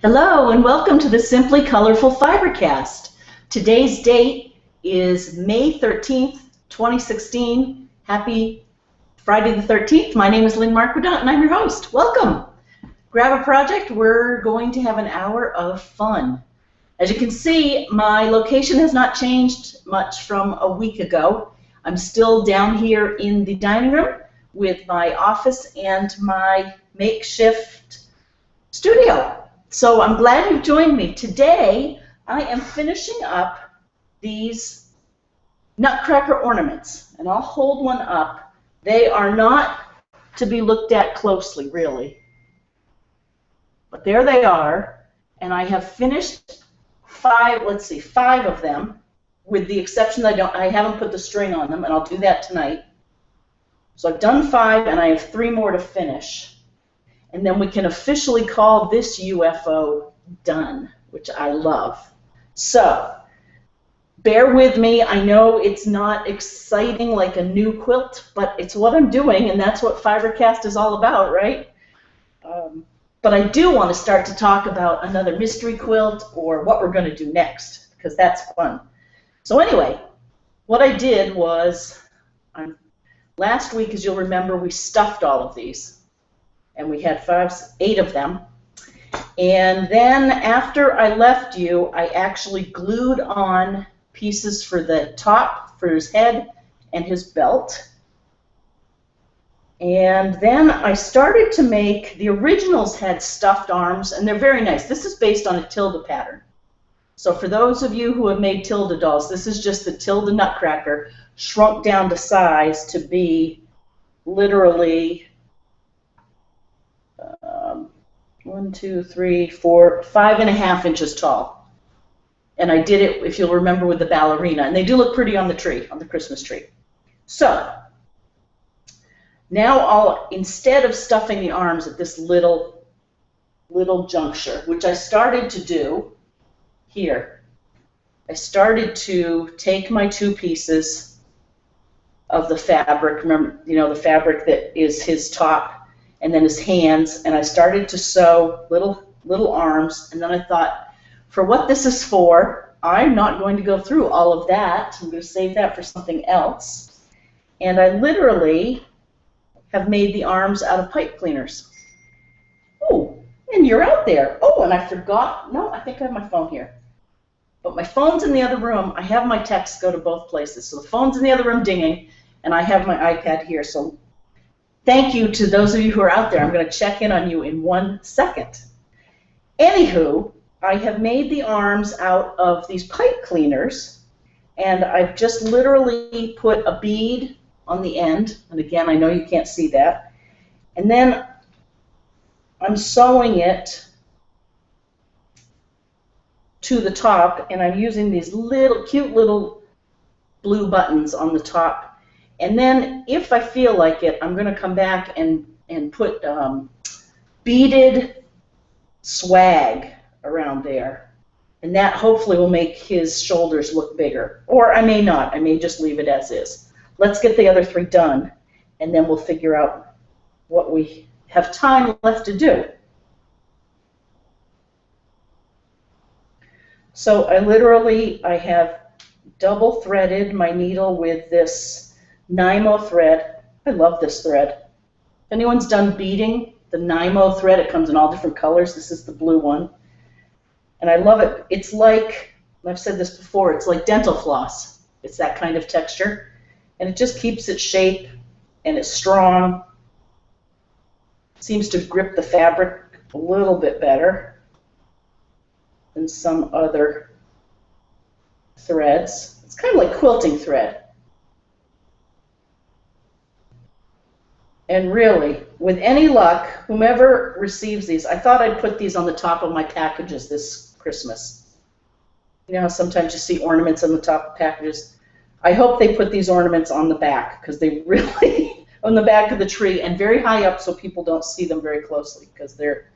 Hello and welcome to the Simply Colorful FiberCast. Today's date is May 13th, 2016. Happy Friday the 13th. My name is Lynn and I'm your host. Welcome. Grab a project. We're going to have an hour of fun. As you can see, my location has not changed much from a week ago. I'm still down here in the dining room with my office and my makeshift studio. So I'm glad you've joined me. Today, I am finishing up these Nutcracker Ornaments, and I'll hold one up. They are not to be looked at closely, really. But there they are, and I have finished five of them, with the exception that I haven't put the string on them, and I'll do that tonight. So I've done 5, and I have 3 more to finish. And then we can officially call this UFO done, which I love. So, bear with me. I know it's not exciting like a new quilt, but it's what I'm doing, and that's what FiberCast is all about, right? But I do want to start to talk about another mystery quilt or what we're going to do next, because that's fun. So anyway, what I did was, last week, as you'll remember, we stuffed all of these. And we had 8 of them. And then after I left you, I actually glued on pieces for the top, for his head and his belt. And then I started to make, the originals had stuffed arms, and they're very nice. This is based on a tilde pattern. So for those of you who have made tilde dolls, this is just the tilde Nutcracker shrunk down to size to be literally 1, 2, 3, 4, 5.5 inches tall. And I did it, if you'll remember, with the ballerina. And they do look pretty on the tree, on the Christmas tree. So, now instead of stuffing the arms at this little juncture, which I started to do here, I started to take my 2 pieces of the fabric, remember, the fabric that is his top, and then his hands, and I started to sew little arms, and then I thought, for what this is for, I'm not going to go through all of that. I'm going to save that for something else. And I literally have made the arms out of pipe cleaners. Oh, and you're out there. Oh, and I forgot. No, I think I have my phone here. But my phone's in the other room. I have my texts go to both places. So the phone's in the other room dinging, and I have my iPad here. So thank you to those of you who are out there. I'm going to check in on you in 1 second. Anywho, I have made the arms out of these pipe cleaners, and I've just literally put a bead on the end, and again, I know you can't see that, and then I'm sewing it to the top, and I'm using these cute little blue buttons on the top. And then, if I feel like it, I'm going to come back and put beaded swag around there. And that hopefully will make his shoulders look bigger. Or I may not. I may just leave it as is. Let's get the other 3 done, and then we'll figure out what we have time left to do. So I have double threaded my needle with this Nymo thread. I love this thread. If anyone's done beading, the Nymo thread, it comes in all different colors. This is the blue one. And I love it. It's like, I've said this before, it's like dental floss. It's that kind of texture. And it just keeps its shape, and it's strong. Seems to grip the fabric a little bit better than some other threads. It's kind of like quilting thread. And really, with any luck, whomever receives these, I thought I'd put these on the top of my packages this Christmas. You know how sometimes you see ornaments on the top of packages? I hope they put these ornaments on the back, because they really, on the back of the tree, and very high up so people don't see them very closely, because they're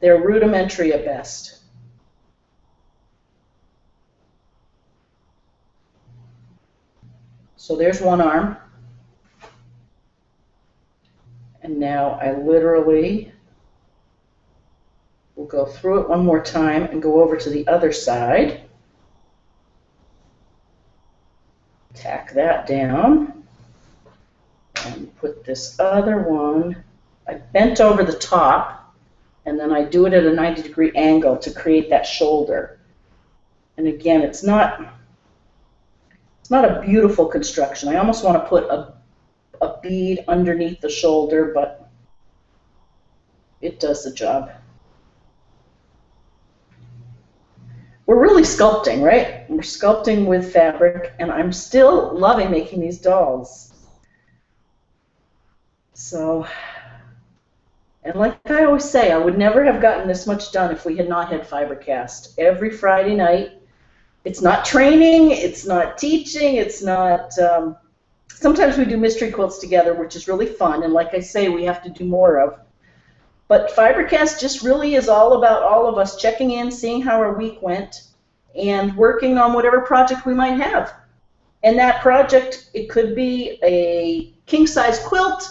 rudimentary at best. So there's one arm. And now I literally We'll go through it one more time and go over to the other side. Tack that down and put this other one. I bent over the top, and then I do it at a 90-degree angle to create that shoulder. And again, it's not a beautiful construction. I almost want to put a bead underneath the shoulder, but it does the job. We're really sculpting, right? We're sculpting with fabric, and I'm still loving making these dolls. So, and like I always say, I would never have gotten this much done if we had not had FiberCast. Every Friday night, it's not training, it's not teaching, it's not, sometimes we do mystery quilts together, which is really fun, and like I say, we have to do more of. But FiberCast just really is all about all of us checking in, seeing how our week went, and working on whatever project we might have. And that project, it could be a king-size quilt,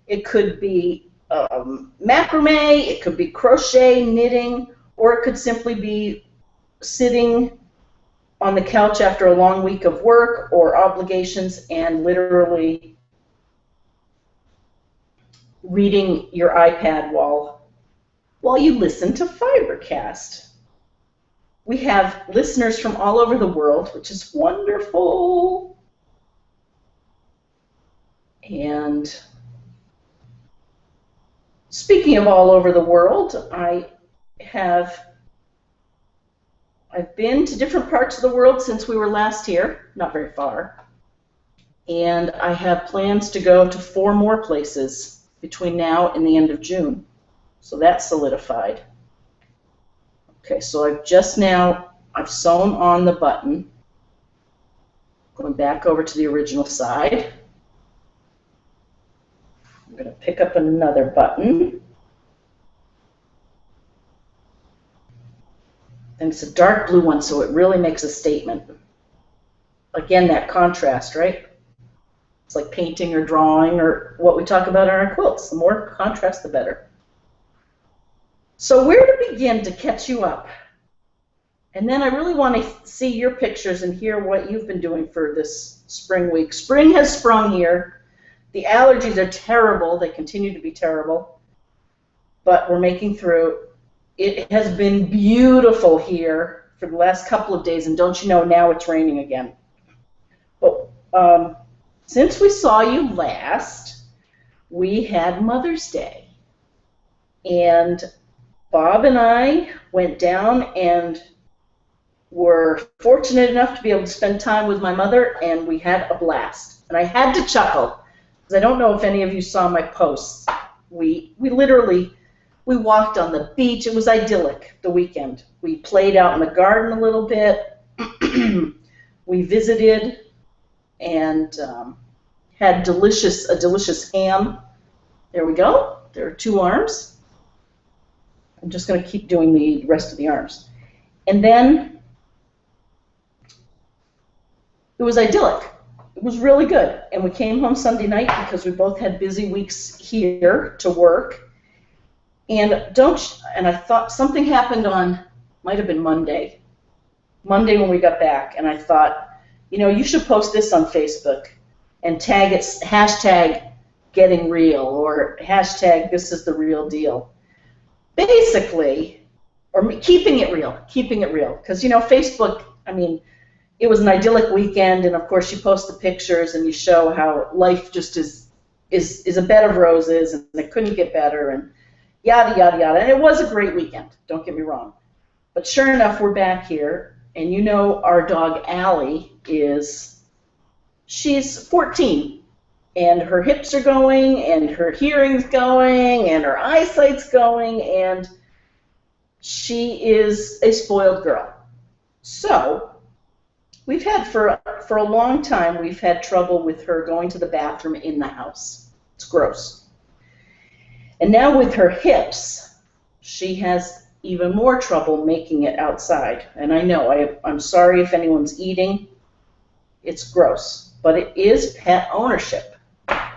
it could be macrame, it could be crochet, knitting, or it could simply be sitting on the couch after a long week of work or obligations and literally reading your iPad while you listen to FiberCast. We have listeners from all over the world, which is wonderful. And speaking of all over the world, I've been to different parts of the world since we were last here, not very far. And I have plans to go to 4 more places between now and the end of June. So that's solidified. Okay, so I've sewn on the button. Going back over to the original side. I'm going to pick up another button. And it's a dark blue one, so it really makes a statement. Again, that contrast, right? It's like painting or drawing or what we talk about on our quilts. The more contrast, the better. So where to begin to catch you up? And then I really want to see your pictures and hear what you've been doing for this spring week. Spring has sprung here. The allergies are terrible. They continue to be terrible. But we're making through. It has been beautiful here for the last couple of days, and don't you know, now it's raining again. But since we saw you last, we had Mother's Day. And Bob and I went down and were fortunate enough to be able to spend time with my mother, and we had a blast. And I had to chuckle, because I don't know if any of you saw my posts. We walked on the beach. It was idyllic, the weekend. We played out in the garden a little bit. We visited and had a delicious ham. There we go. There are 2 arms. I'm just going to keep doing the rest of the arms. And then it was idyllic. It was really good. And we came home Sunday night because we both had busy weeks here to work. And I thought something happened on, might have been Monday when we got back, and I thought, you know, you should post this on Facebook and tag it #GettingReal or #this is the real deal. Basically, or keeping it real, because, you know, Facebook, I mean, it was an idyllic weekend, and of course you post the pictures and you show how life just is a bed of roses and it couldn't get better and yada, yada, yada. And it was a great weekend, don't get me wrong. But sure enough, we're back here, and you know our dog Allie she's 14. And her hips are going, and her hearing's going, and her eyesight's going, and she is a spoiled girl. So we've had, for a long time, we've had trouble with her going to the bathroom in the house. It's gross. And now with her hips, she has even more trouble making it outside. And I know, I'm sorry if anyone's eating. It's gross. But it is pet ownership.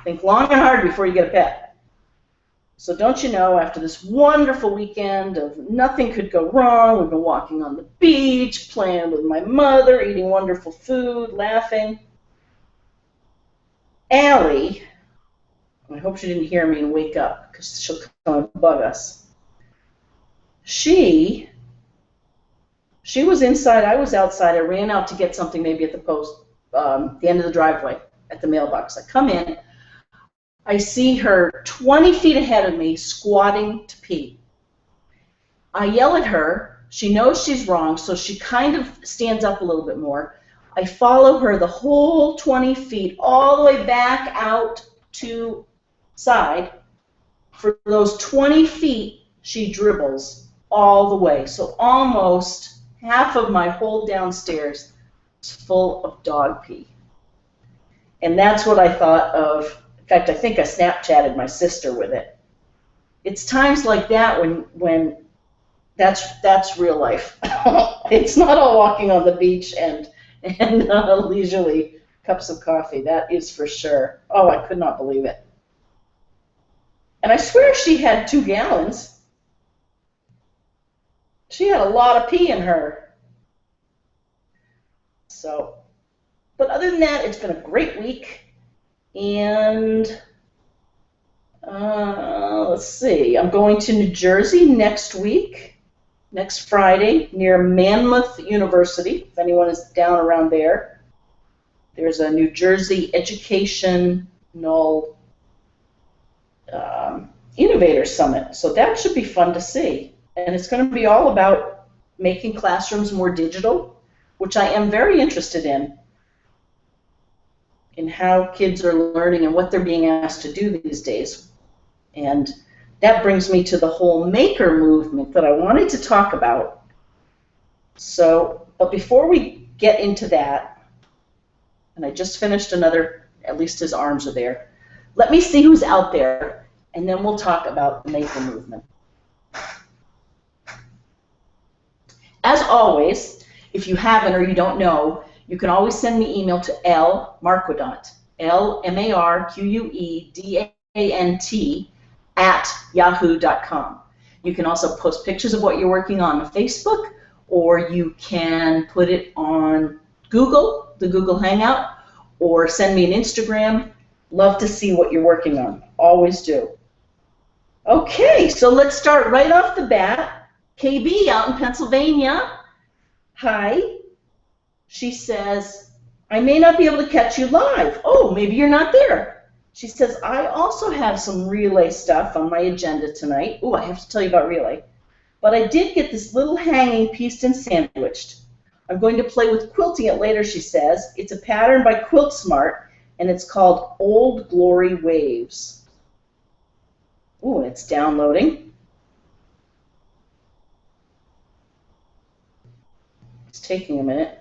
Think long and hard before you get a pet. So don't you know, after this wonderful weekend of nothing could go wrong, we've been walking on the beach, playing with my mother, eating wonderful food, laughing. Allie, I hope she didn't hear me and wake up because she'll come and bug us. She was inside, I was outside. I ran out to get something maybe at the post, the end of the driveway at the mailbox. I come in. I see her 20 feet ahead of me squatting to pee. I yell at her. She knows she's wrong, so she kind of stands up a little bit more. I follow her the whole 20 feet all the way back out to side. For those 20 feet, she dribbles all the way. So almost half of my whole downstairs is full of dog pee. And that's what I thought of. In fact, I think I Snapchatted my sister with it. It's times like that when that's real life. It's not all walking on the beach and leisurely cups of coffee. That is for sure. Oh, I could not believe it. And I swear she had 2 gallons. She had a lot of pee in her. So, but other than that, it's been a great week. And let's see, I'm going to New Jersey next week, next Friday, near Monmouth University, if anyone is down around there. There's a New Jersey Educational Innovator Summit, so that should be fun to see. And it's going to be all about making classrooms more digital, which I am very interested in how kids are learning and what they're being asked to do these days. And that brings me to the whole maker movement that I wanted to talk about. So, but before we get into that, and I just finished another, at least his arms are there, let me see who's out there, and then we'll talk about the maker movement. As always, if you haven't or you don't know, you can always send me email to lmarquedant, LMARQUEDANT, @yahoo.com. You can also post pictures of what you're working on Facebook, or you can put it on Google, the Google Hangout, or send me an Instagram. Love to see what you're working on. Always do. Okay, so let's start right off the bat. KB out in Pennsylvania. Hi. She says, I may not be able to catch you live. Oh, maybe you're not there. She says, I also have some relay stuff on my agenda tonight. Oh, I have to tell you about relay. But I did get this little hanging pieced and sandwiched. I'm going to play with quilting it later, she says. It's a pattern by Quilt Smart, and it's called Old Glory Waves. Oh, and it's downloading. It's taking a minute.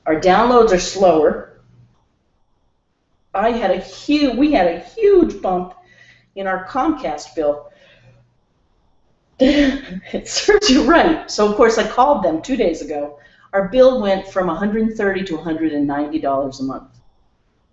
Our downloads are slower. We had a huge bump in our Comcast bill. It serves you right. So of course I called them 2 days ago. Our bill went from $130 to $190 a month,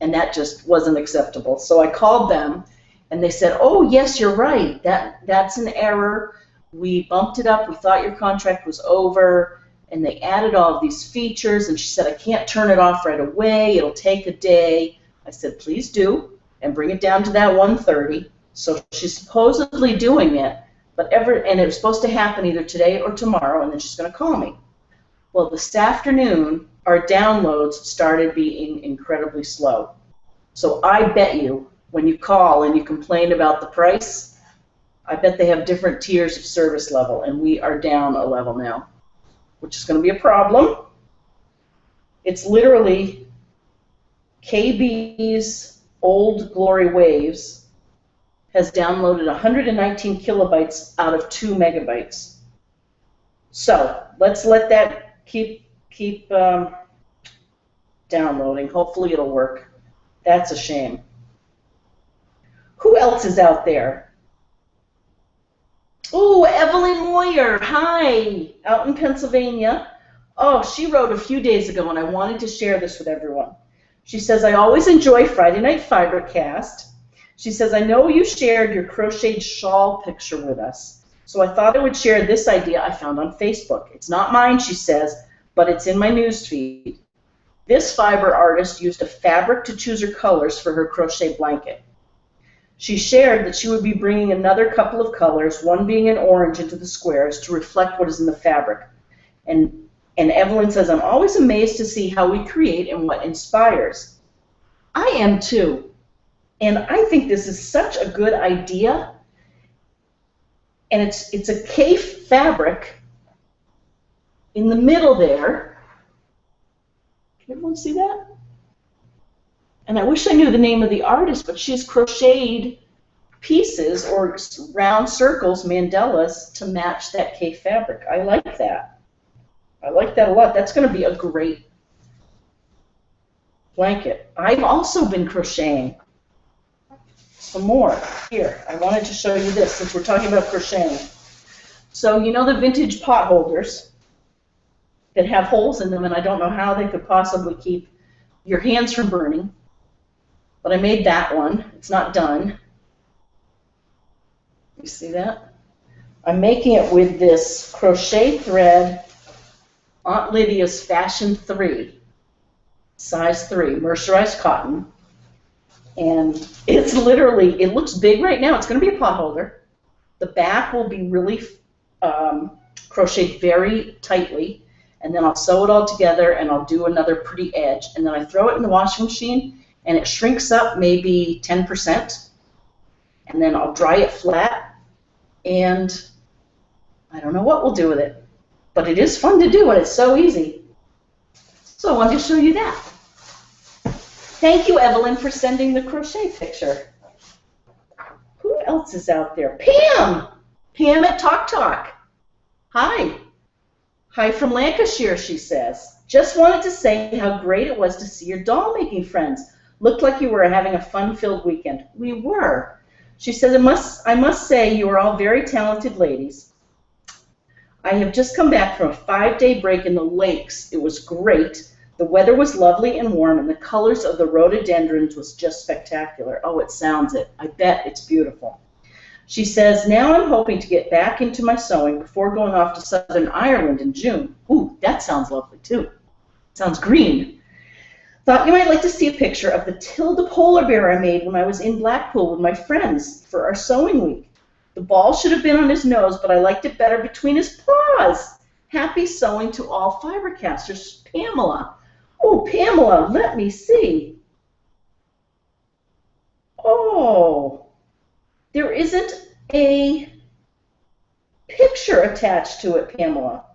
and that just wasn't acceptable. So I called them, and they said, "Oh yes, you're right. That's an error. We bumped it up. We thought your contract was over." And they added all of these features, and she said, I can't turn it off right away. It'll take a day. I said, please do, and bring it down to that 130. So she's supposedly doing it, and it was supposed to happen either today or tomorrow, and then she's going to call me. Well, this afternoon, our downloads started being incredibly slow. So I bet you, when you call and you complain about the price, I bet they have different tiers of service level, and we are down a level now, which is going to be a problem. It's literally KB's Old Glory Waves has downloaded 119 kilobytes out of 2 megabytes. So let's let that keep downloading. Hopefully it'll work. That's a shame. Who else is out there? Oh, Evelyn Moyer, hi, out in Pennsylvania. Oh, she wrote a few days ago, and I wanted to share this with everyone. She says, I always enjoy Friday Night FiberCast. She says, I know you shared your crocheted shawl picture with us, so I thought I would share this idea I found on Facebook. It's not mine, she says, but it's in my news feed. This fiber artist used a fabric to choose her colors for her crochet blanket. She shared that she would be bringing another couple of colors, one being an orange, into the squares to reflect what is in the fabric. And Evelyn says, I'm always amazed to see how we create and what inspires. I am too. And I think this is such a good idea. And it's a K fabric in the middle there. Can everyone see that? And I wish I knew the name of the artist, but she's crocheted pieces or round circles, mandalas, to match that K fabric. I like that. I like that a lot. That's going to be a great blanket. I've also been crocheting some more. Here, I wanted to show you this since we're talking about crocheting. So you know the vintage pot holders that have holes in them, and I don't know how they could possibly keep your hands from burning. But I made that one. It's not done. You see that? I'm making it with this crochet thread, Aunt Lydia's Fashion 3, size 3, mercerized cotton. And it's literally, it looks big right now. It's going to be a pot holder. The back will be really crocheted very tightly. And then I'll sew it all together and I'll do another pretty edge. And then I throw it in the washing machine. And it shrinks up maybe 10%, and then I'll dry it flat, and I don't know what we'll do with it, but it is fun to do, and it's so easy. So I wanted to show you that. Thank you, Evelyn, for sending the crochet picture. Who else is out there? Pam! Pam at Talk Talk. Hi. Hi from Lancashire, she says. Just wanted to say how great it was to see your doll-making friends. Looked like you were having a fun-filled weekend. We were. She says, I must say you are all very talented ladies. I have just come back from a 5-day break in the lakes. It was great. The weather was lovely and warm, and the colors of the rhododendrons was just spectacular. Oh, it sounds it. I bet it's beautiful. She says, now I'm hoping to get back into my sewing before going off to Southern Ireland in June. Ooh, that sounds lovely, too. Sounds green. Thought you might like to see a picture of the Tilda polar bear I made when I was in Blackpool with my friends for our sewing week. The ball should have been on his nose, but I liked it better between his paws. Happy sewing to all FiberCasters. Pamela. Oh, Pamela, let me see. Oh, there isn't a picture attached to it, Pamela.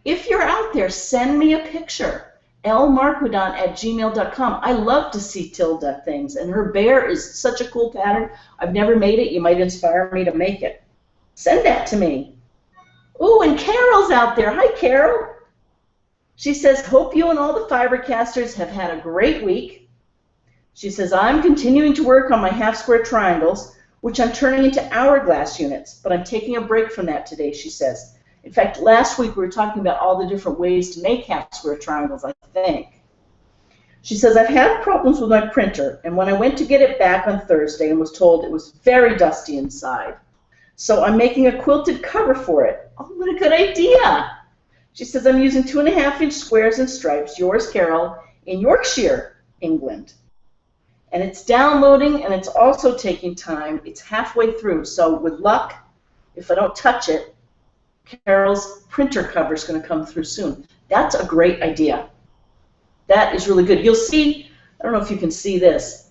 If you're out there, send me a picture. lmarquidon@gmail.com. I love to see Tilda things, and her bear is such a cool pattern. I've never made it. You might inspire me to make it. Send that to me. Ooh, and Carol's out there. Hi, Carol. She says, hope you and all the FiberCasters have had a great week. She says, I'm continuing to work on my half-square triangles, which I'm turning into hourglass units, but I'm taking a break from that today, she says. In fact, last week we were talking about all the different ways to make half-square triangles, I think. She says, I've had problems with my printer, and when I went to get it back on Thursday and was told it was very dusty inside. So I'm making a quilted cover for it. Oh, what a good idea. She says, I'm using 2.5-inch squares and stripes, yours, Carol, in Yorkshire, England. And it's downloading, and it's also taking time. It's halfway through, so with luck, if I don't touch it, Carol's printer cover is going to come through soon. That's a great idea. That is really good. You'll see, I don't know if you can see this,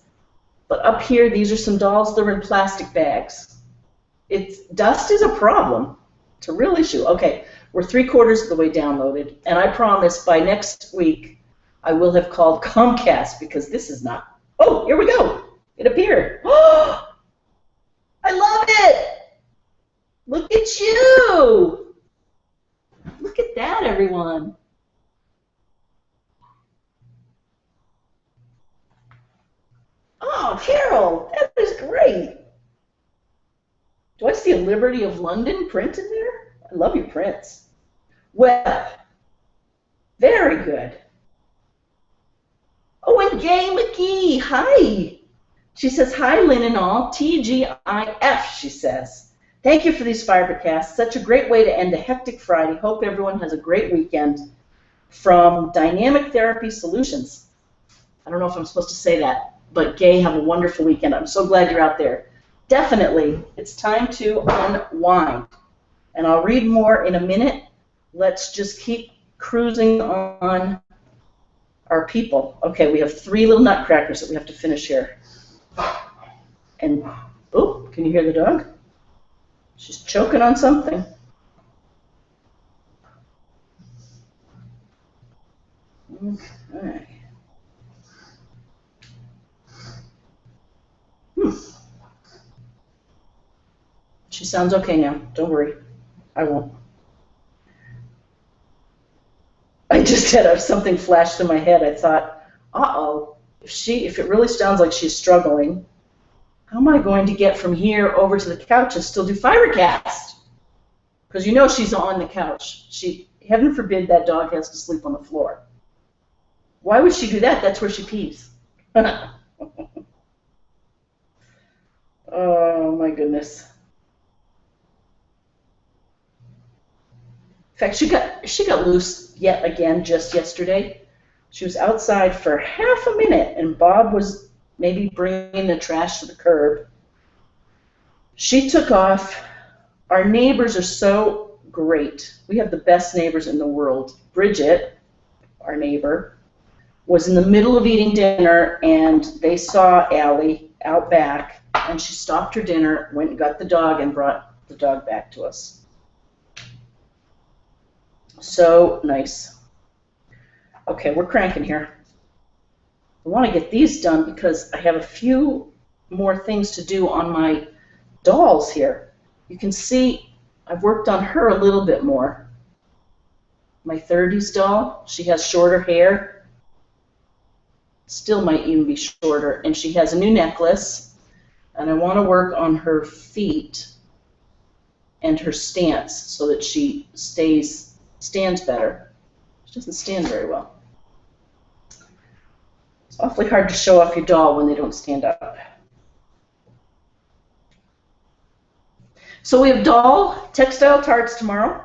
but up here, these are some dolls. They're in plastic bags. Dust is a problem. It's a real issue. Okay, we're 3/4 of the way downloaded, and I promise by next week I will have called Comcast because this is not. Oh, here we go. It appeared. Oh, I love it. Look at you. Look at that, everyone. Oh, Carol, that is great. Do I see a Liberty of London print in there? I love your prints. Well, very good. Oh, and Gay McGee, hi. She says, hi, Lynn and all. TGIF, she says. Thank you for these FiberCasts. Such a great way to end a hectic Friday. Hope everyone has a great weekend. From Dynamic Therapy Solutions. I don't know if I'm supposed to say that, but Gay, have a wonderful weekend. I'm so glad you're out there. Definitely, it's time to unwind. And I'll read more in a minute. Let's just keep cruising on our people. Okay, we have 3 little nutcrackers that we have to finish here. And, oh, can you hear the dog? She's choking on something. Okay. She sounds okay now. Don't worry. I won't. I just had something flash through my head. I thought, uh-oh, if it really sounds like she's struggling, how am I going to get from here over to the couch and still do FiberCast? Because you know she's on the couch. Heaven forbid that dog has to sleep on the floor. Why would she do that? That's where she pees. Oh, my goodness. In fact, she got loose yet again just yesterday. She was outside for half a minute, and Bob was maybe bringing the trash to the curb. She took off. Our neighbors are so great. We have the best neighbors in the world. Bridget, our neighbor, was in the middle of eating dinner, and they saw Allie out back, and she stopped her dinner, went and got the dog, and brought the dog back to us. So nice. Okay, we're cranking here. I want to get these done because I have a few more things to do on my dolls here. You can see I've worked on her a little bit more. My 30s doll, she has shorter hair. Still might even be shorter. And she has a new necklace. And I want to work on her feet and her stance so that she stands better. She doesn't stand very well. It's awfully hard to show off your doll when they don't stand up. So we have doll textile tarts tomorrow,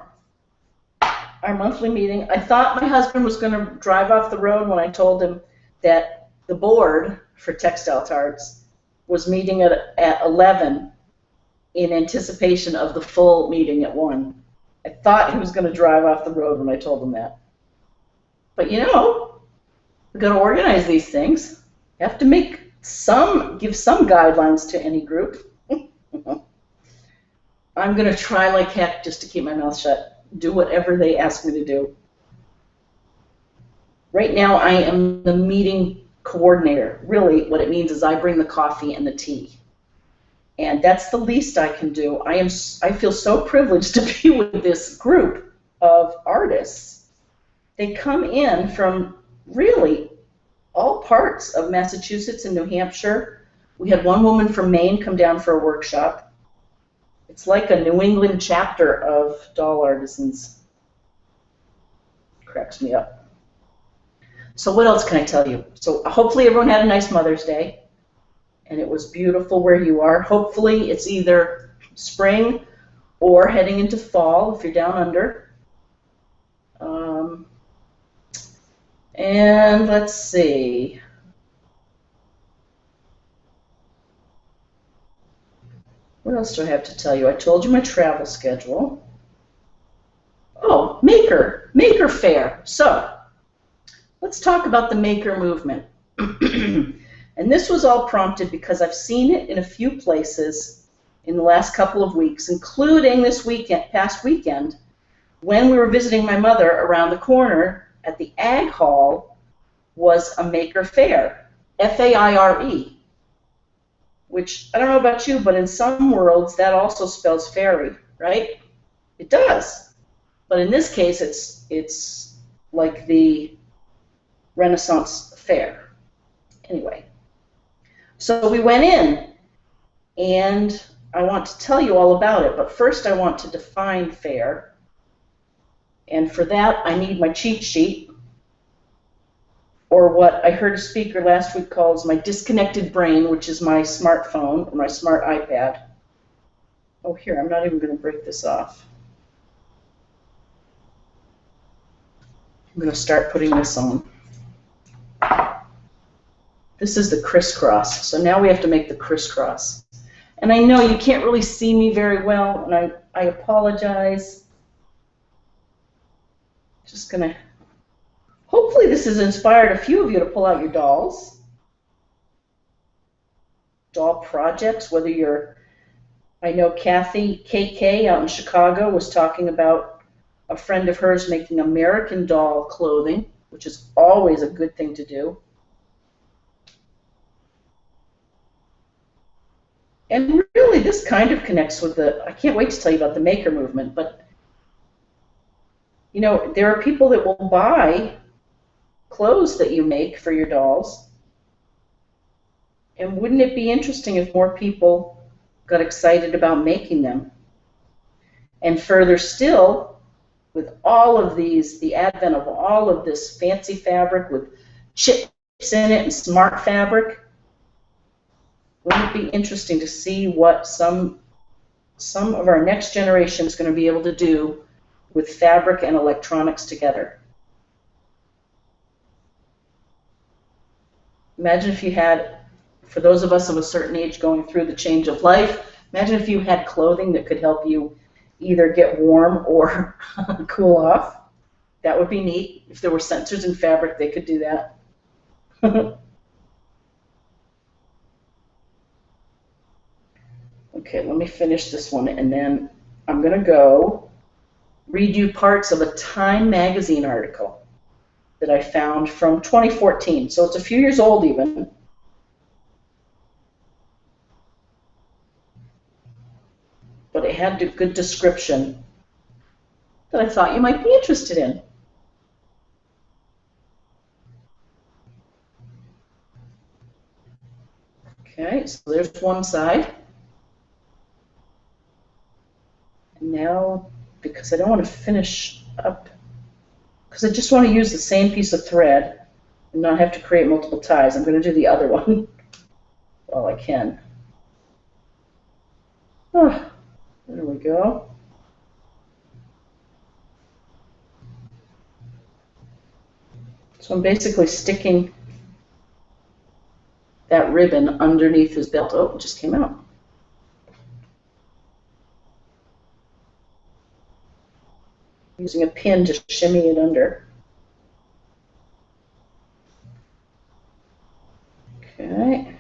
our monthly meeting. I thought my husband was going to drive off the road when I told him that the board for textile tarts was meeting at 11 in anticipation of the full meeting at 1. I thought he was going to drive off the road when I told him that. But you know, we've got to organize these things. You have to give some guidelines to any group. I'm going to try like heck just to keep my mouth shut. Do whatever they ask me to do. Right now, I am the meeting coordinator. Really, what it means is I bring the coffee and the tea. And that's the least I can do. I feel so privileged to be with this group of artists. They come in from really all parts of Massachusetts and New Hampshire. We had one woman from Maine come down for a workshop. It's like a New England chapter of doll artisans. Cracks me up. So what else can I tell you? So hopefully everyone had a nice Mother's Day. And it was beautiful where you are. Hopefully it's either spring or heading into fall if you're down under. And let's see. What else do I have to tell you? I told you my travel schedule. Oh, Maker Fair. So let's talk about the Maker movement. And this was all prompted because I've seen it in a few places in the last couple of weeks, including this past weekend, when we were visiting my mother. Around the corner at the Ag Hall was a Maker Fair, F-A-I-R-E, which I don't know about you, but in some worlds that also spells fairy, right? It does. But in this case, it's like the Renaissance Fair. Anyway. So we went in, and I want to tell you all about it, but first I want to define fair, and for that I need my cheat sheet, or what I heard a speaker last week calls my disconnected brain, which is my smartphone or my smart iPad. Oh, here, I'm not even going to break this off. I'm going to start putting this on. This is the crisscross, so now we have to make the crisscross. And I know you can't really see me very well, and I apologize. Just going to, hopefully this has inspired a few of you to pull out your dolls. Doll projects, whether you're, I know Kathy KK out in Chicago was talking about a friend of hers making American doll clothing, which is always a good thing to do. And really, this kind of connects with the, I can't wait to tell you about the maker movement, but, you know, there are people that will buy clothes that you make for your dolls. And wouldn't it be interesting if more people got excited about making them? And further still, with all of these, the advent of all of this fancy fabric with chips in it and smart fabric, wouldn't it be interesting to see what some of our next generation is going to be able to do with fabric and electronics together? Imagine if you had, for those of us of a certain age going through the change of life, imagine if you had clothing that could help you either get warm or cool off. That would be neat. If there were sensors in fabric, they could do that. Okay, let me finish this one, and then I'm going to go read you parts of a Time magazine article that I found from 2014. So it's a few years old even. But it had a good description that I thought you might be interested in. Okay, so there's one side. And now, because I don't want to finish up, because I just want to use the same piece of thread and not have to create multiple ties, I'm going to do the other one while I can. Oh, there we go. So I'm basically sticking that ribbon underneath his belt. Oh, it just came out. Using a pin to shimmy it under. Okay.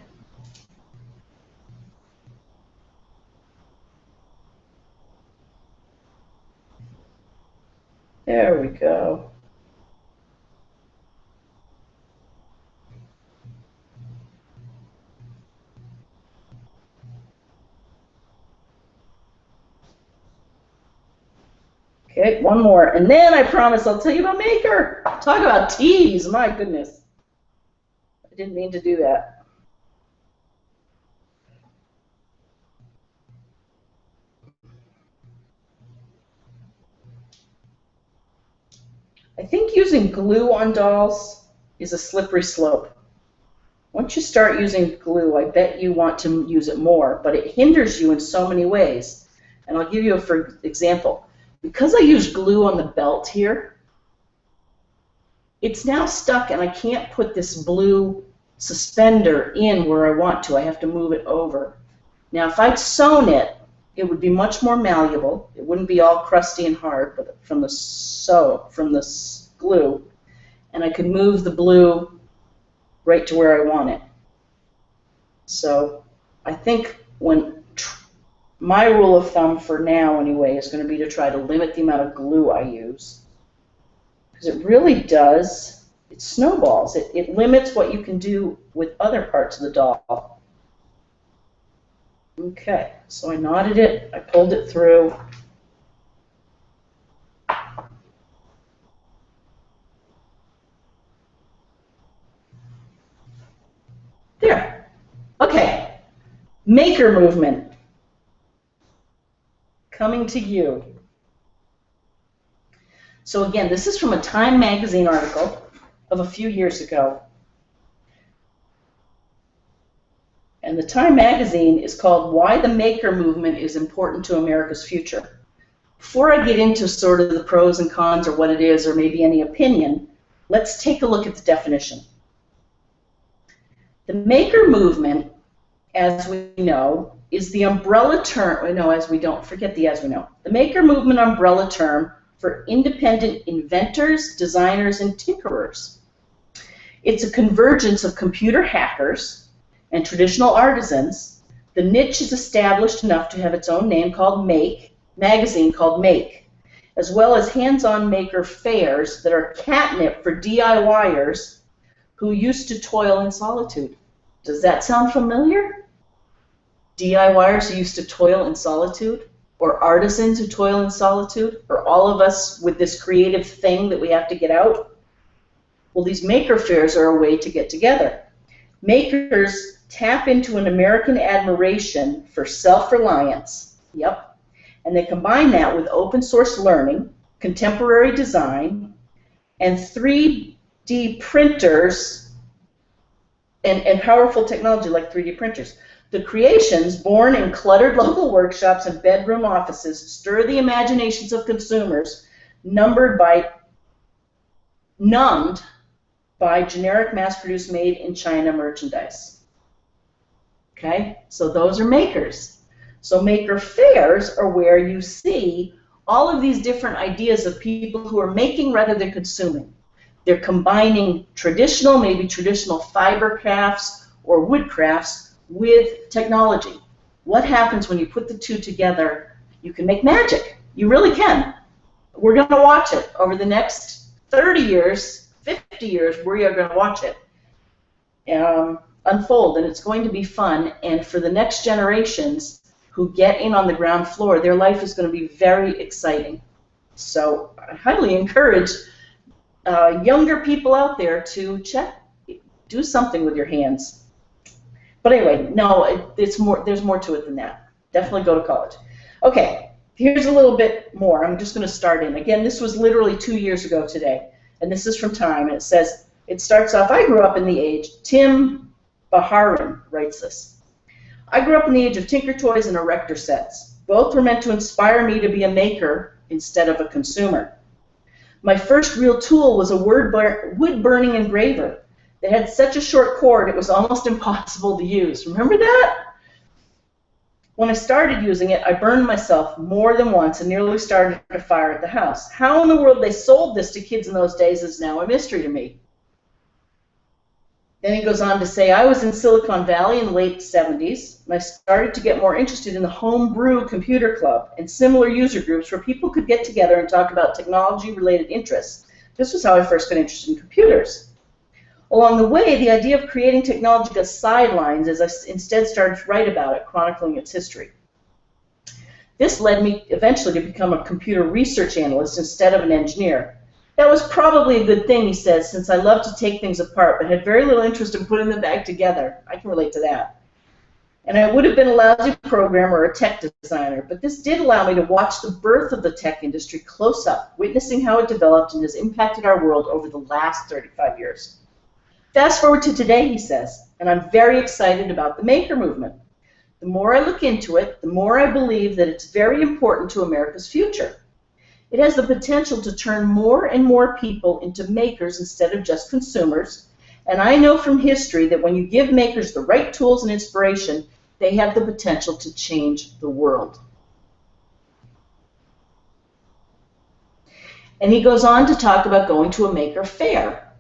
There we go. Okay, one more, and then I promise I'll tell you about Maker. Talk about tease, my goodness. I didn't mean to do that. I think using glue on dolls is a slippery slope. Once you start using glue, I bet you want to use it more, but it hinders you in so many ways. And I'll give you for example. Because I use glue on the belt here, it's now stuck and I can't put this blue suspender in where I want to. I have to move it over. Now if I'd sewn it, it would be much more malleable. It wouldn't be all crusty and hard, but from the glue, and I could move the blue right to where I want it. So I think my rule of thumb for now anyway is going to be to try to limit the amount of glue I use, because it really does, it snowballs. It limits what you can do with other parts of the doll. Okay, so I knotted it, I pulled it through. There. Okay, Maker movement. Coming to you. So again, this is from a Time magazine article of a few years ago. And the Time magazine is called Why the Maker Movement is Important to America's Future. Before I get into sort of the pros and cons or what it is or maybe any opinion, let's take a look at the definition. The Maker Movement, as we know, is the umbrella term, no, as we don't, forget the as we know. The Maker Movement umbrella term for independent inventors, designers, and tinkerers. It's a convergence of computer hackers and traditional artisans. The niche is established enough to have its own name called magazine called Make, as well as hands-on maker fairs that are catnip for DIYers who used to toil in solitude. Does that sound familiar? DIYers who used to toil in solitude, or artisans who toil in solitude, or all of us with this creative thing that we have to get out? Well, these maker fairs are a way to get together. Makers tap into an American admiration for self-reliance, yep, and they combine that with open source learning, contemporary design, and 3D printers and powerful technology like 3D printers. The creations, born in cluttered local workshops and bedroom offices, stir the imaginations of consumers, numbed by generic mass-produced made-in-China merchandise. Okay, so those are makers. So maker fairs are where you see all of these different ideas of people who are making rather than consuming. They're combining traditional, maybe traditional fiber crafts or wood crafts with technology. What happens when you put the two together? You can make magic. You really can. We're going to watch it over the next 30 years, 50 years, we are going to watch it unfold, and it's going to be fun. And for the next generations who get in on the ground floor, their life is going to be very exciting. So I highly encourage younger people out there to do something with your hands. But anyway, no, there's more to it than that. Definitely go to college. Okay, here's a little bit more. I'm just going to start in. Again, this was literally 2 years ago today, and this is from Time, and it says, it starts off, I grew up in the age, Tim Baharin writes this. I grew up in the age of Tinker Toys and Erector sets. Both were meant to inspire me to be a maker instead of a consumer. My first real tool was a wood-burning engraver that had such a short cord it was almost impossible to use. Remember that? When I started using it, I burned myself more than once and nearly started a fire at the house. How in the world they sold this to kids in those days is now a mystery to me. Then he goes on to say, I was in Silicon Valley in the late 70s, and I started to get more interested in the homebrew computer club and similar user groups where people could get together and talk about technology-related interests. This was how I first got interested in computers. Along the way, the idea of creating technology got sidelines as I instead started to write about it, chronicling its history. This led me eventually to become a computer research analyst instead of an engineer. That was probably a good thing, he says, since I love to take things apart, but had very little interest in putting them back together. I can relate to that. And I would have been a lousy programmer or a tech designer, but this did allow me to watch the birth of the tech industry close up, witnessing how it developed and has impacted our world over the last 35 years. Fast forward to today, he says, and I'm very excited about the maker movement. The more I look into it, the more I believe that it's very important to America's future. It has the potential to turn more and more people into makers instead of just consumers, and I know from history that when you give makers the right tools and inspiration, they have the potential to change the world. And he goes on to talk about going to a maker fair.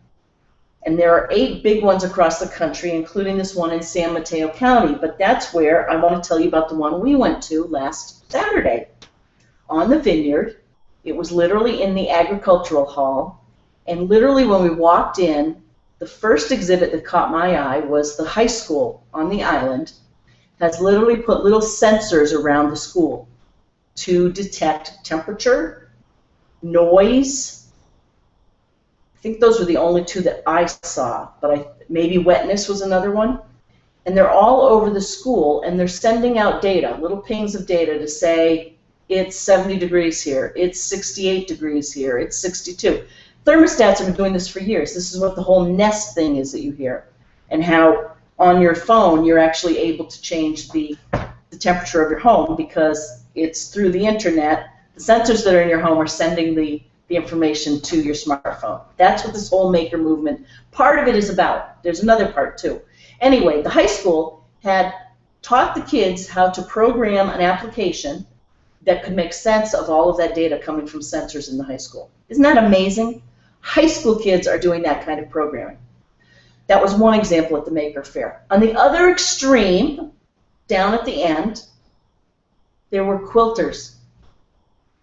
And there are 8 big ones across the country, including this one in San Mateo County, but that's where I want to tell you about the one we went to last Saturday on the vineyard. It was literally in the agricultural hall, and literally when we walked in, the first exhibit that caught my eye was the high school on the island has literally put little sensors around the school to detect temperature, noise. I think those were the only 2 that I saw, but maybe wetness was another one. And they're all over the school, and they're sending out data, little pings of data to say, it's 70 degrees here, it's 68 degrees here, it's 62. Thermostats have been doing this for years. This is what the whole Nest thing is that you hear, and how on your phone you're actually able to change the temperature of your home because it's through the internet. The sensors that are in your home are sending the information to your smartphone. That's what this whole maker movement, part of it is about. There's another part too. Anyway, the high school had taught the kids how to program an application that could make sense of all of that data coming from sensors in the high school. Isn't that amazing? High school kids are doing that kind of programming. That was one example at the Maker Faire. On the other extreme, down at the end, there were quilters.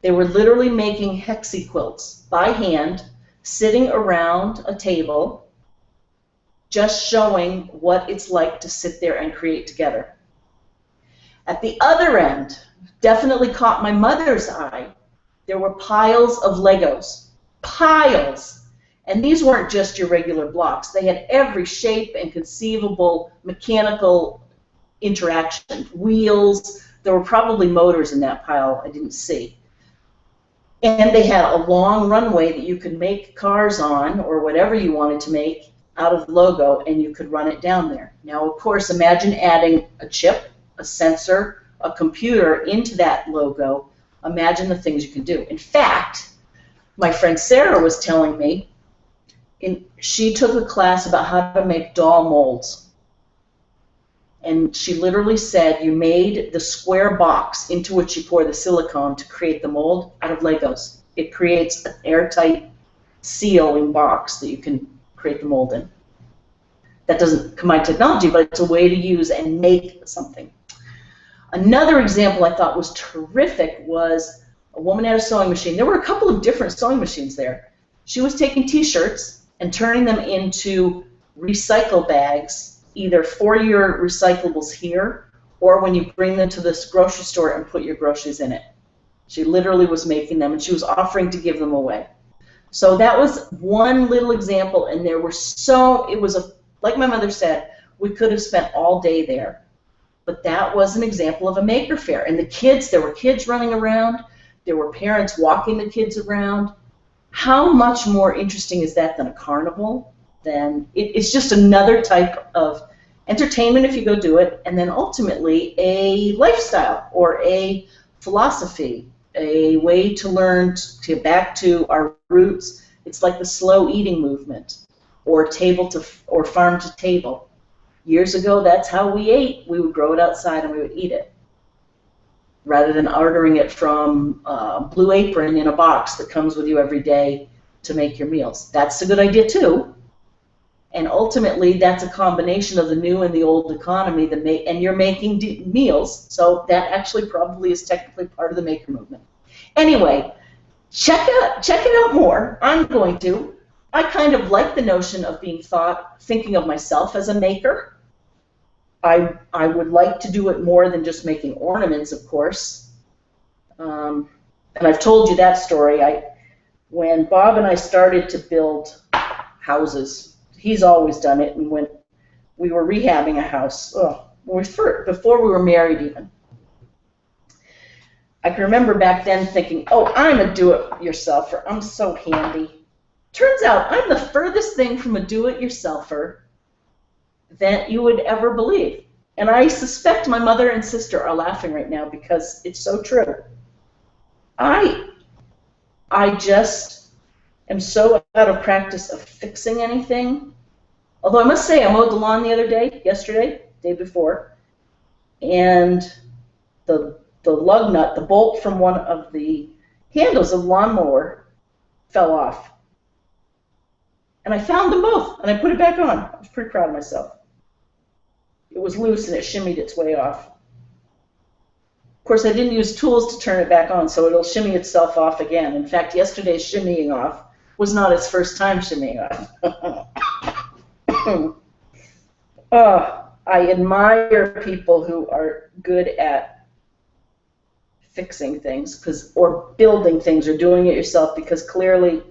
They were literally making hexie quilts by hand, sitting around a table, just showing what it's like to sit there and create together. At the other end, definitely caught my mother's eye, there were piles of Legos. Piles! And these weren't just your regular blocks. They had every shape and conceivable mechanical interaction. Wheels, there were probably motors in that pile I didn't see. And they had a long runway that you could make cars on, or whatever you wanted to make, out of the logo, and you could run it down there. Now, of course, imagine adding a chip, a sensor, a computer into that logo. Imagine the things you can do. In fact, my friend Sarah was telling me, she took a class about how to make doll molds. And she literally said you made the square box into which you pour the silicone to create the mold out of Legos. It creates an airtight sealing box that you can create the mold in. That doesn't combine technology, but it's a way to use and make something. Another example I thought was terrific was a woman had a sewing machine. There were a couple of different sewing machines there. She was taking T-shirts and turning them into recycle bags, either for your recyclables here or when you bring them to this grocery store and put your groceries in it. She literally was making them, and she was offering to give them away. So that was one little example, and there were like my mother said, we could have spent all day there. But that was an example of a Maker Faire. And the kids, there were kids running around, there were parents walking the kids around. How much more interesting is that than a carnival? Then it's just another type of entertainment if you go do it, and then ultimately a lifestyle or a philosophy, a way to learn to get back to our roots. It's like the slow eating movement, or farm to table. Years ago, that's how we ate. We would grow it outside and we would eat it, rather than ordering it from Blue Apron in a box that comes with you every day to make your meals. That's a good idea too. And ultimately, that's a combination of the new and the old economy, and you're making meals, so that actually probably is technically part of the maker movement. Anyway, check it out more. I'm going to. I kind of like the notion of thinking of myself as a maker. I would like to do it more than just making ornaments, of course. And I've told you that story. When Bob and I started to build houses, he's always done it, and when we were rehabbing a house, before we were married even, I can remember back then thinking, oh, I'm a do-it-yourselfer. I'm so handy. Turns out I'm the furthest thing from a do-it-yourselfer that you would ever believe. And I suspect my mother and sister are laughing right now because it's so true. I just am so out of practice of fixing anything. Although I must say, I mowed the lawn yesterday, day before, and the lug nut, the bolt from one of the handles of the lawnmower fell off. And I found them both, and I put it back on. I was pretty proud of myself. It was loose, and it shimmied its way off. Of course, I didn't use tools to turn it back on, so it'll shimmy itself off again. In fact, yesterday's shimmying off was not its first time shimmying off. I admire people who are good at fixing things or building things or doing it yourself, because clearly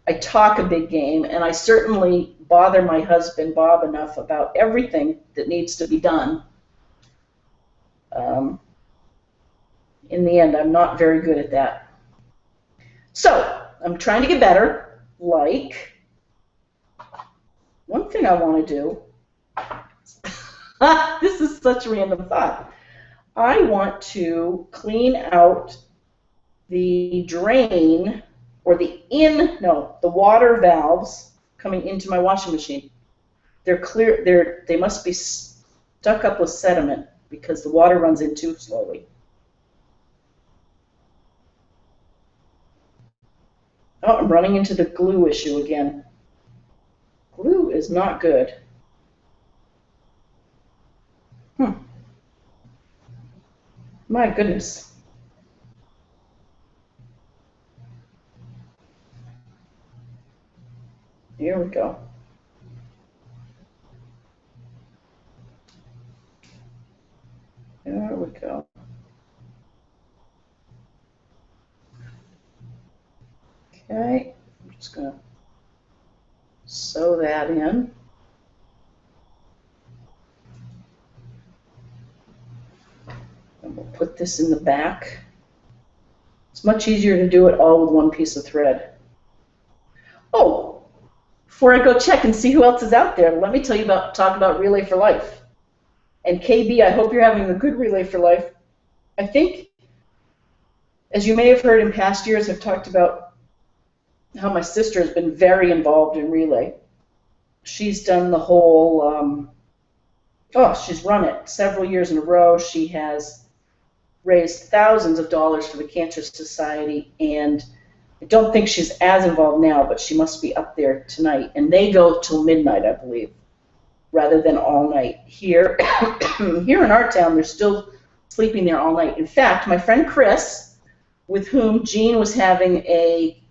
I talk a big game, and I certainly bother my husband, Bob, enough about everything that needs to be done. In the end, I'm not very good at that. So, I'm trying to get better. like, one thing I want to do, this is such a random thought. I want to clean out the drain or the water valves coming into my washing machine. They're clear, they must be stuck up with sediment because the water runs in too slowly. Oh, I'm running into the glue issue again. Glue is not good. My goodness. Here we go. There we go. Okay, I'm just going to sew that in. And we'll put this in the back. It's much easier to do it all with one piece of thread. Oh, before I go check and see who else is out there, let me talk about Relay for Life. And KB, I hope you're having a good Relay for Life. I think, as you may have heard in past years, I've talked about how my sister has been very involved in Relay. She's done the whole, she's run it several years in a row. She has raised thousands of dollars for the Cancer Society, and I don't think she's as involved now, but she must be up there tonight. And they go till midnight, I believe, rather than all night. Here in our town, they're still sleeping there all night. In fact, my friend Chris, with whom Jean was having a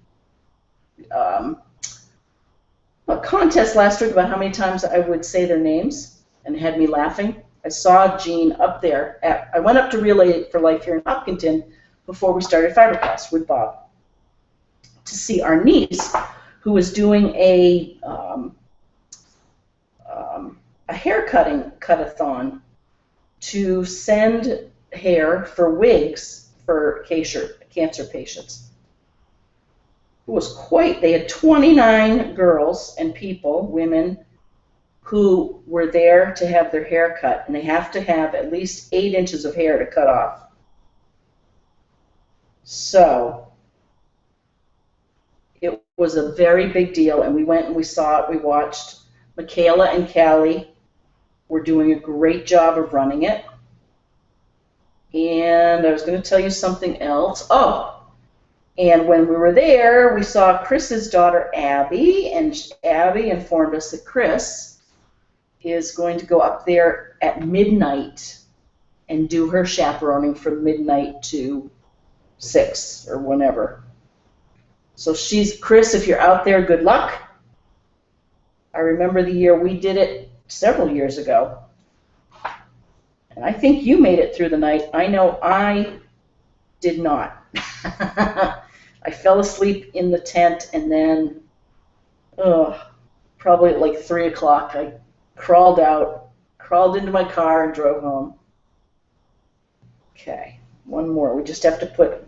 contest last week about how many times I would say their names, and had me laughing. I saw Jean up there. I went up to Relay for Life here in Hopkinton before we started FiberCast with Bob to see our niece, who was doing a hair cut-a-thon to send hair for wigs for cancer patients. It was they had 29 girls and women, who were there to have their hair cut, and they have to have at least 8 inches of hair to cut off. So it was a very big deal, and we went and we saw it. We watched. Michaela and Callie were doing a great job of running it. And I was going to tell you something else. Oh, and when we were there, we saw Chris's daughter, Abby, and Abby informed us that Chris is going to go up there at midnight and do her chaperoning from midnight to 6 or whenever. So Chris, if you're out there, good luck. I remember the year we did it several years ago. And I think you made it through the night. I know I did not. I fell asleep in the tent, and then probably at like 3 o'clock I crawled into my car and drove home. Okay, one more. We just have to put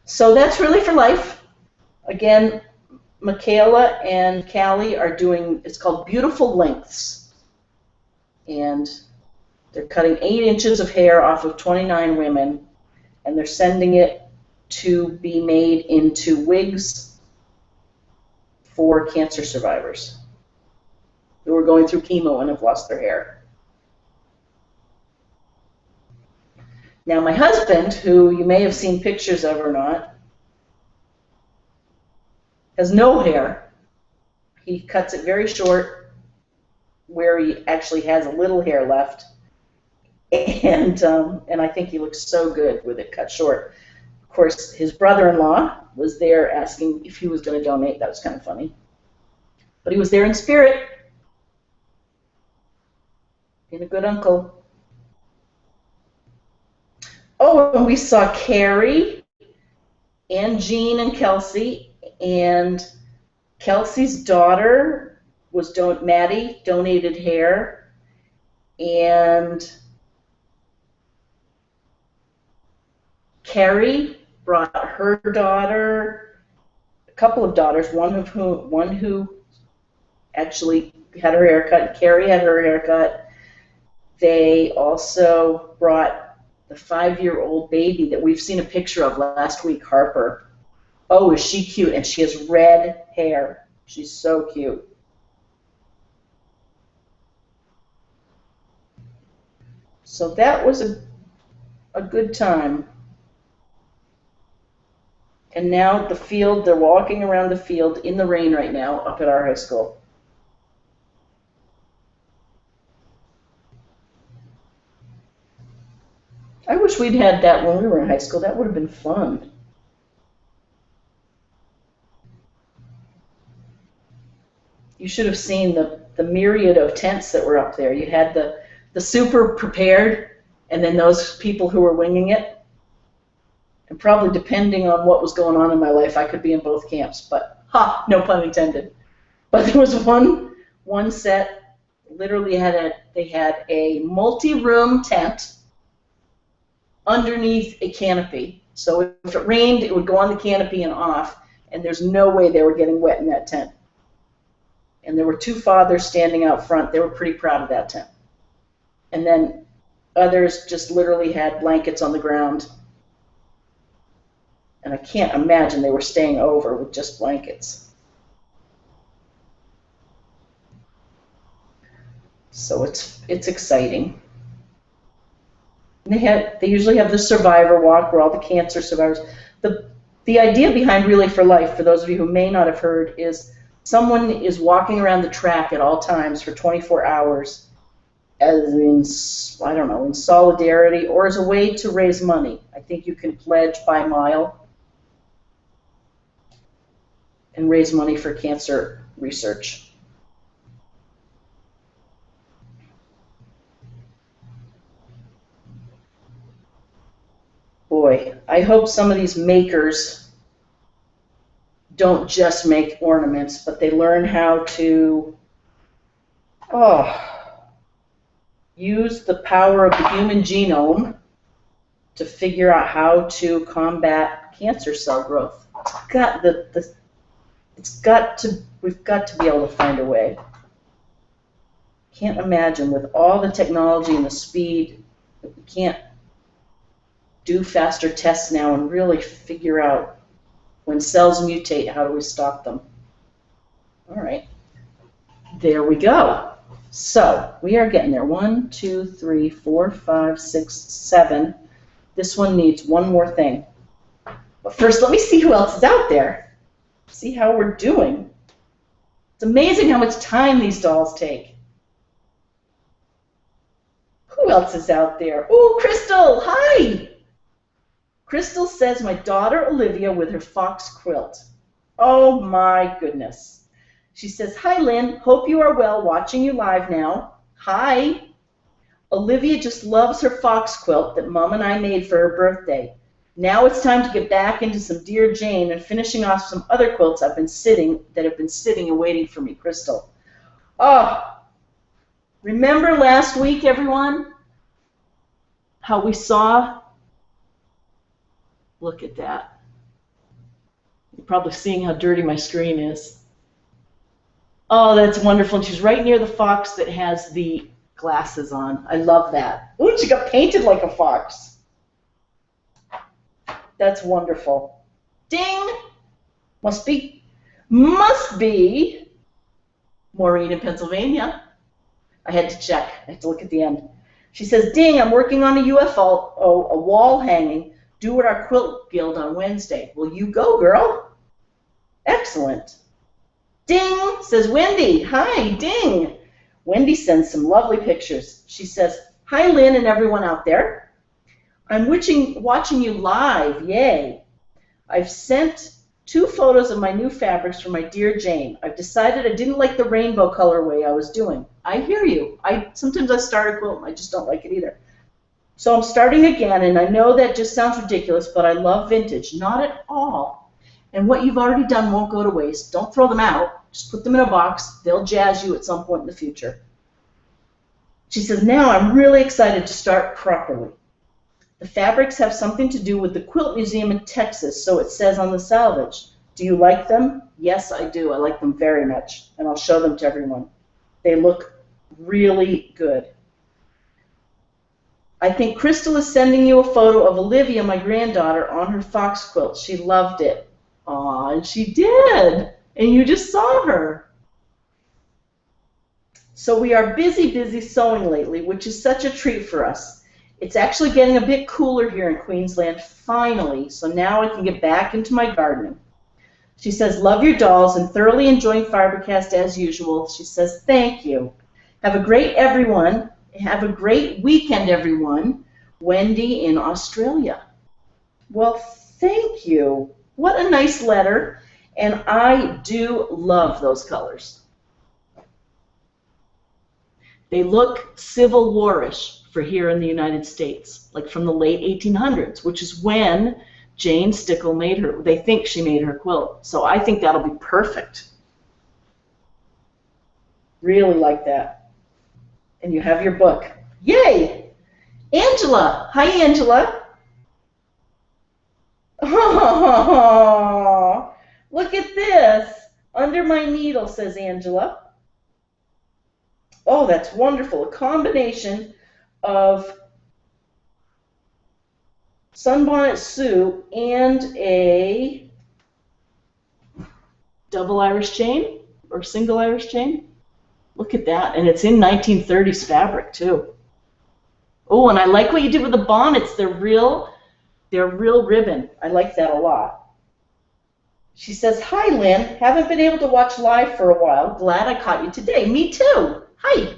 So that's Really for Life. Again, Michaela and Callie are doing, it's called Beautiful Lengths. And they're cutting 8 inches of hair off of 29 women, and they're sending it to be made into wigs for cancer survivors who are going through chemo and have lost their hair. Now, my husband, who you may have seen pictures of or not, has no hair. He cuts it very short where he actually has a little hair left. And I think he looks so good with it cut short. Of course, his brother-in-law was there asking if he was going to donate. That was kind of funny. But he was there in spirit, being a good uncle. Oh, and we saw Carrie and Jean and Kelsey and Kelsey's daughter was Maddie donated hair, and Carrie brought her daughter, a couple of daughters, one who actually had her hair cut. Carrie had her hair cut. They also brought the 5-year-old baby that we've seen a picture of last week, Harper. Oh, is she cute? And she has red hair. She's so cute. So that was a good time. And now the field, they're walking around the field in the rain right now up at our high school. I wish we'd had that when we were in high school. That would have been fun. You should have seen the myriad of tents that were up there. You had the super prepared, and then those people who were winging it. And probably depending on what was going on in my life, I could be in both camps. But, no pun intended. But there was one set, literally they had a multi-room tent underneath a canopy. So if it rained, it would go on the canopy and off, and there's no way they were getting wet in that tent. And there were 2 fathers standing out front. They were pretty proud of that tent. And then others just literally had blankets on the ground. And I can't imagine they were staying over with just blankets. So it's exciting. And they usually have the survivor walk where all the cancer survivors. The idea behind Relay for Life, for those of you who may not have heard, is someone is walking around the track at all times for 24 hours as in solidarity or as a way to raise money. I think you can pledge by mile and raise money for cancer research. Boy, I hope some of these makers don't just make ornaments, but they learn how to use the power of the human genome to figure out how to combat cancer cell growth. We've got to be able to find a way. Can't imagine with all the technology and the speed that we can't do faster tests now and really figure out when cells mutate, how do we stop them? All right, there we go. So we are getting there. 1, 2, 3, 4, 5, 6, 7. This one needs one more thing. But first, let me see who else is out there. See how we're doing. It's amazing how much time these dolls take. Who else is out there? Oh, Crystal, hi! Crystal says, my daughter Olivia with her fox quilt. Oh my goodness. She says, hi Lynn, hope you are well, watching you live now. Hi. Olivia just loves her fox quilt that Mom and I made for her birthday. Now it's time to get back into some Dear Jane and finishing off some other quilts that have been sitting and waiting for me, Crystal. Oh, remember last week, everyone, how we saw, look at that. You're probably seeing how dirty my screen is. Oh, that's wonderful. And she's right near the fox that has the glasses on. I love that. Ooh, she got painted like a fox. That's wonderful. Ding! Must be Maureen in Pennsylvania. I had to check. I had to look at the end. She says, ding, I'm working on a UFO, a wall hanging, due at our quilt guild on Wednesday. Will you go, girl? Excellent. Ding, says Wendy. Hi, ding. Wendy sends some lovely pictures. She says, hi, Lynn and everyone out there. I'm watching you live. Yay. I've sent 2 photos of my new fabrics for my Dear Jane. I've decided I didn't like the rainbow colorway I was doing. I hear you. Sometimes I start a quilt and I just don't like it either. So I'm starting again, and I know that just sounds ridiculous, but I love vintage. Not at all. And what you've already done won't go to waste. Don't throw them out. Just put them in a box. They'll jazz you at some point in the future. She says, now I'm really excited to start properly. The fabrics have something to do with the Quilt Museum in Texas, so it says on the salvage. Do you like them? Yes, I do. I like them very much, and I'll show them to everyone. They look really good. I think Crystal is sending you a photo of Olivia, my granddaughter, on her fox quilt. She loved it. Aw, and she did. And you just saw her. So we are busy sewing lately, which is such a treat for us. It's actually getting a bit cooler here in Queensland, finally, so now I can get back into my gardening. She says, love your dolls and thoroughly enjoying FiberCast as usual. She says, thank you. Have a great weekend, everyone. Wendy in Australia. Well, thank you. What a nice letter. And I do love those colors. They look Civil War-ish for here in the United States, like from the late 1800s, which is when Jane Stickle made her, they think she made her quilt. So I think that'll be perfect. Really like that. And you have your book. Yay! Angela! Hi, Angela! Oh, look at this. Under my needle, says Angela. Oh, that's wonderful. A combination of Sunbonnet Sue and a double Irish chain or single Irish chain. Look at that. And it's in 1930s fabric, too. Oh, and I like what you did with the bonnets. They're real ribbon. I like that a lot. She says, hi, Lynn. Haven't been able to watch live for a while. Glad I caught you today. Me too. Hi.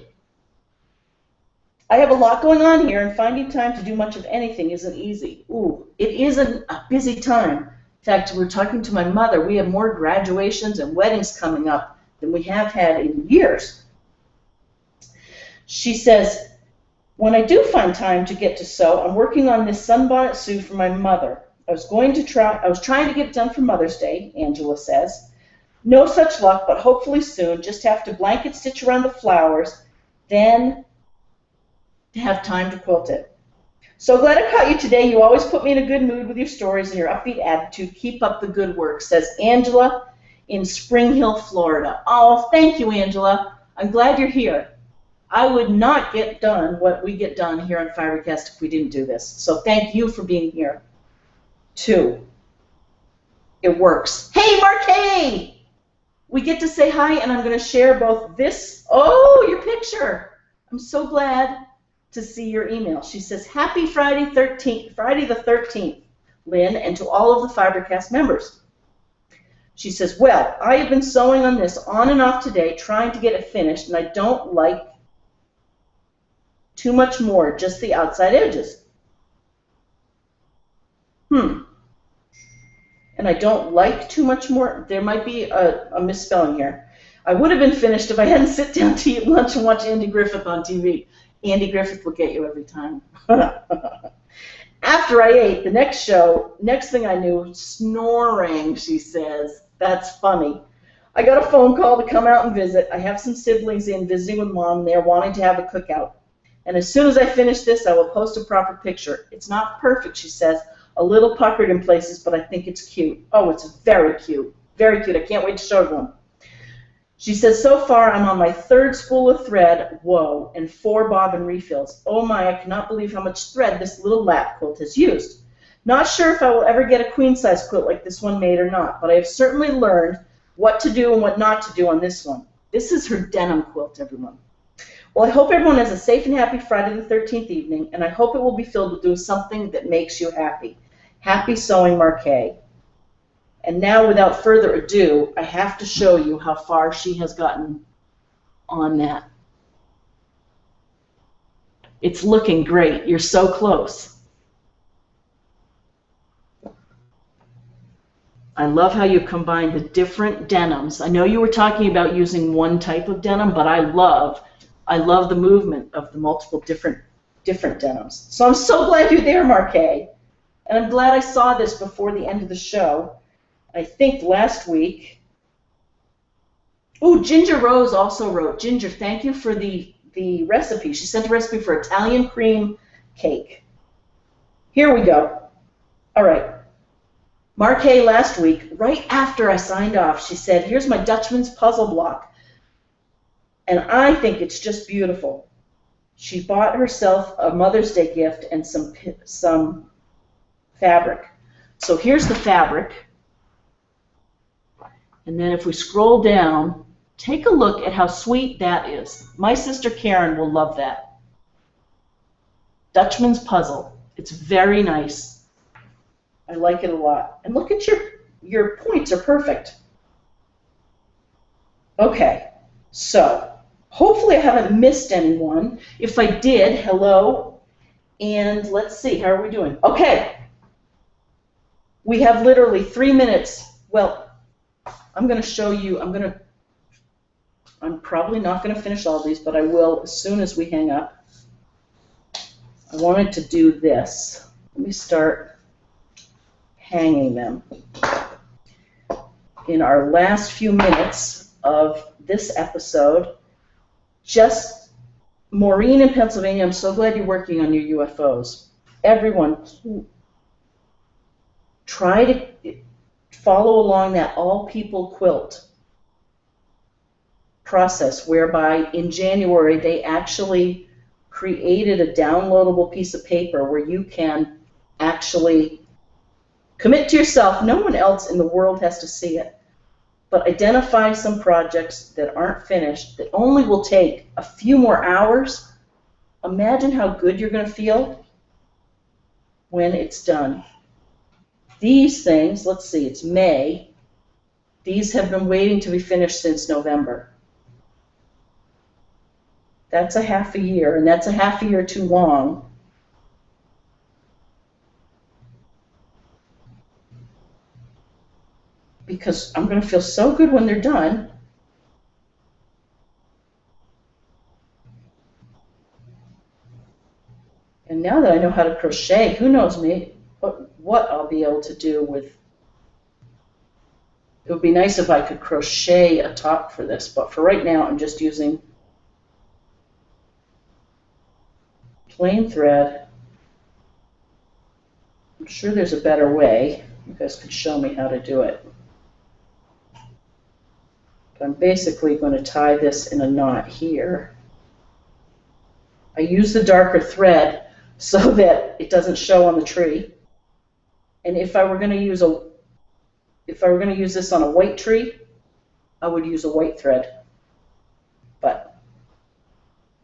I have a lot going on here, and finding time to do much of anything isn't easy. Ooh, it is a busy time. In fact, we're talking to my mother. We have more graduations and weddings coming up than we have had in years. She says, when I do find time to get to sew, I'm working on this Sunbonnet Sue for my mother. I was trying to get it done for Mother's Day, Angela says. No such luck, but hopefully soon. Just have to blanket stitch around the flowers, then to have time to quilt it. So glad I caught you today. You always put me in a good mood with your stories and your upbeat attitude. Keep up the good work, says Angela in Spring Hill, Florida. Oh, thank you, Angela. I'm glad you're here. I would not get done what we get done here on FiberCast if we didn't do this. So thank you for being here, too. It works. Hey, Marquet! We get to say hi, and I'm going to share both this. Oh, your picture. I'm so glad to see your email. She says, happy Friday the 13th, Lynn, and to all of the FiberCast members. She says, well, I have been sewing on this on and off today, trying to get it finished, and I don't like too much more, just the outside edges. And I don't like too much more. There might be a misspelling here. I would have been finished if I hadn't sit down to eat lunch and watch Andy Griffith on TV. Andy Griffith will get you every time. After I ate, the next thing I knew, snoring, she says. That's funny. I got a phone call to come out and visit. I have some siblings in visiting with Mom, and they're wanting to have a cookout. And as soon as I finish this, I will post a proper picture. It's not perfect, she says. A little puckered in places, but I think it's cute. Oh, it's very cute. Very cute. I can't wait to show everyone. She says, so far I'm on my 3rd spool of thread, whoa, and 4 bobbin refills. Oh my, I cannot believe how much thread this little lap quilt has used. Not sure if I will ever get a queen-size quilt like this one made or not, but I have certainly learned what to do and what not to do on this one. This is her denim quilt, everyone. Well, I hope everyone has a safe and happy Friday the 13th evening, and I hope it will be filled with doing something that makes you happy. Happy sewing, Marquet. And now, without further ado, I have to show you how far she has gotten on that. It's looking great. You're so close. I love how you combine the different denims. I know you were talking about using one type of denim, but I love the movement of the multiple different denims. So I'm so glad you're there, Marquet. And I'm glad I saw this before the end of the show. I think last week. Oh, Ginger Rose also wrote. Ginger, thank you for the recipe. She sent a recipe for Italian cream cake. Here we go. All right. Marquet last week, right after I signed off, she said, here's my Dutchman's puzzle block. And I think it's just beautiful. She bought herself a Mother's Day gift and some fabric. So here's the fabric. And then if we scroll down, take a look at how sweet that is. My sister Karen will love that. Dutchman's puzzle. It's very nice. I like it a lot. And look at your points are perfect. Okay, so hopefully I haven't missed anyone. If I did, hello. And let's see, how are we doing? Okay, we have literally 3 minutes. Well, I'm going to show you, I'm probably not going to finish all these, but I will as soon as we hang up. I wanted to do this. Let me start hanging them. In our last few minutes of this episode, just Maureen in Pennsylvania, I'm so glad you're working on your UFOs. Everyone, try to follow along that all-people quilt process, whereby in January they actually created a downloadable piece of paper where you can actually commit to yourself. No one else in the world has to see it. But identify some projects that aren't finished, that only will take a few more hours. Imagine how good you're going to feel when it's done. These things, let's see, it's May. These have been waiting to be finished since November. That's a half a year, and that's a half a year too long. Because I'm going to feel so good when they're done. And now that I know how to crochet, who knows what I'll be able to do with. It would be nice if I could crochet a top for this, but for right now I'm just using plain thread. I'm sure there's a better way. You guys could show me how to do it. But I'm basically going to tie this in a knot here. I use the darker thread so that it doesn't show on the tree. And if I were going to use this on a white tree, I would use a white thread. But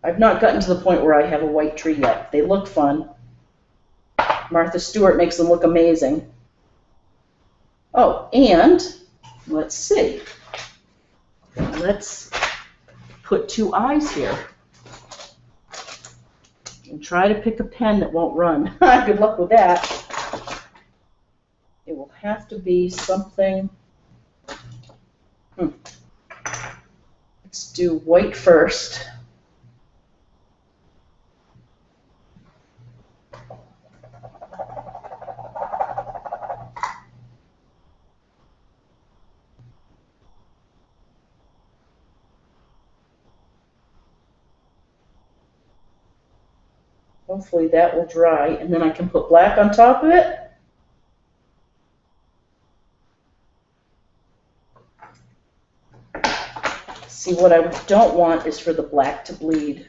I've not gotten to the point where I have a white tree yet. They look fun. Martha Stewart makes them look amazing. Oh, and let's see. Let's put 2 eyes here. And try to pick a pen that won't run. Good luck with that. It will have to be something. Let's do white first. Hopefully that will dry, and then I can put black on top of it. See, what I don't want is for the black to bleed.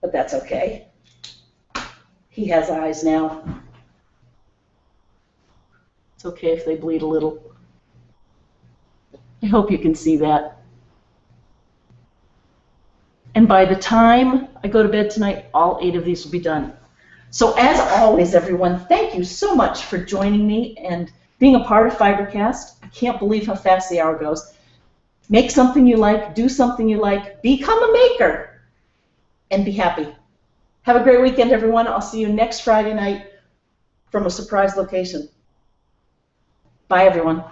But that's okay. He has eyes now. It's okay if they bleed a little. I hope you can see that. And by the time I go to bed tonight, all 8 of these will be done. So as always, everyone, thank you so much for joining me and being a part of FiberCast. I can't believe how fast the hour goes. Make something you like, do something you like, become a maker, and be happy. Have a great weekend, everyone. I'll see you next Friday night from a surprise location. Bye, everyone.